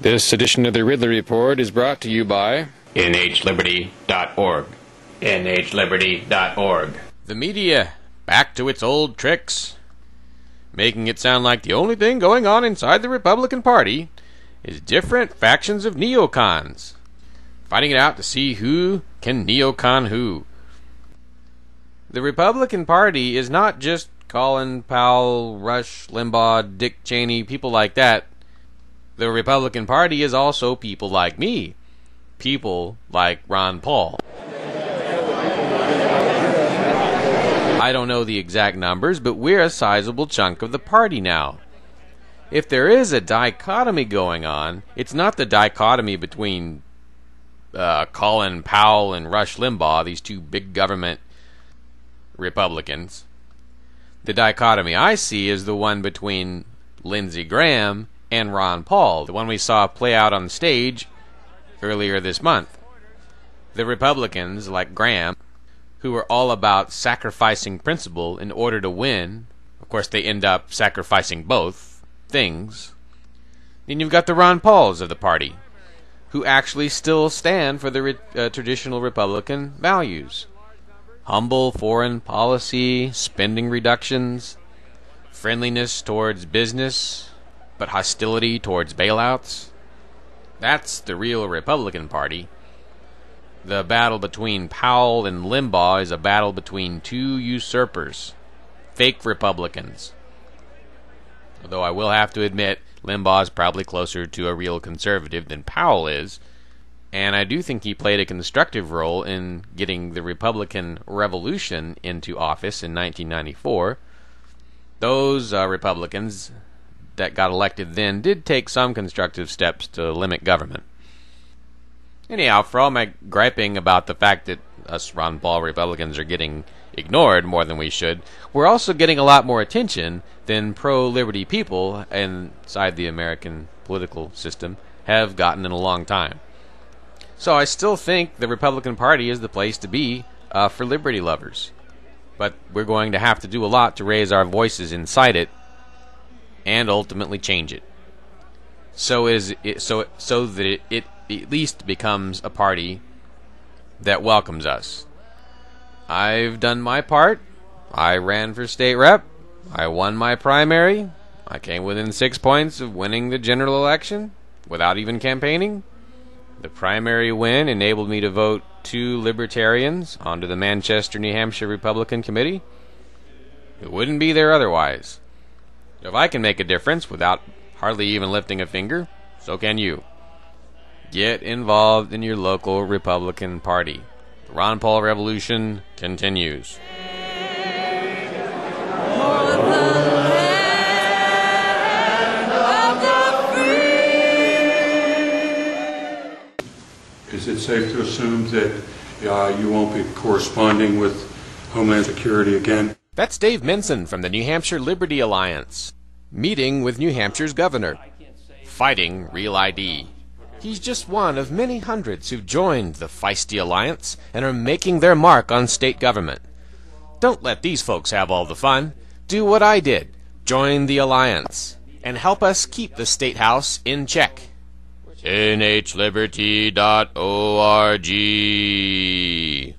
This edition of the Ridley Report is brought to you by nhliberty.org. nhliberty.org. The media, back to its old tricks, making it sound like the only thing going on inside the Republican Party is different factions of neocons, fighting it out to see who can neocon who. The Republican Party is not just Colin, Powell, Rush, Limbaugh, Dick Cheney, people like that. The Republican Party is also people like me, people like Ron Paul. I don't know the exact numbers, but we're a sizable chunk of the party now. If there is a dichotomy going on, it's not the dichotomy between Colin Powell and Rush Limbaugh, these two big government Republicans. The dichotomy I see is the one between Lindsey Graham and Ron Paul, the one we saw play out on stage earlier this month. The Republicans, like Graham, who are all about sacrificing principle in order to win. Of course, they end up sacrificing both things. Then you've got the Ron Pauls of the party, who actually still stand for the traditional Republican values. Humble foreign policy, spending reductions, friendliness towards business, but hostility towards bailouts. That's the real Republican Party. The battle between Powell and Limbaugh is a battle between two usurpers, fake Republicans. Although I will have to admit, Limbaugh is probably closer to a real conservative than Powell is, and I do think he played a constructive role in getting the Republican Revolution into office in 1994. Those Republicans that got elected then did take some constructive steps to limit government. Anyhow, for all my griping about the fact that us Ron Paul Republicans are getting ignored more than we should, we're also getting a lot more attention than pro-liberty people inside the American political system have gotten in a long time. So I still think the Republican Party is the place to be for liberty lovers. But we're going to have to do a lot to raise our voices inside it and ultimately change it. So that it at least becomes a party that welcomes us. I've done my part. I ran for state rep. I won my primary. I came within 6 points of winning the general election without even campaigning. The primary win enabled me to vote 2 libertarians onto the Manchester, New Hampshire Republican Committee. It wouldn't be there otherwise. If I can make a difference without hardly even lifting a finger, so can you. Get involved in your local Republican Party. The Ron Paul Revolution continues. Is it safe to assume that you won't be corresponding with Homeland Security again? That's Dave Minson from the New Hampshire Liberty Alliance, meeting with New Hampshire's governor, fighting Real ID. He's just one of many hundreds who've joined the feisty alliance and are making their mark on state government. Don't let these folks have all the fun. Do what I did. Join the alliance and help us keep the State House in check. nhliberty.org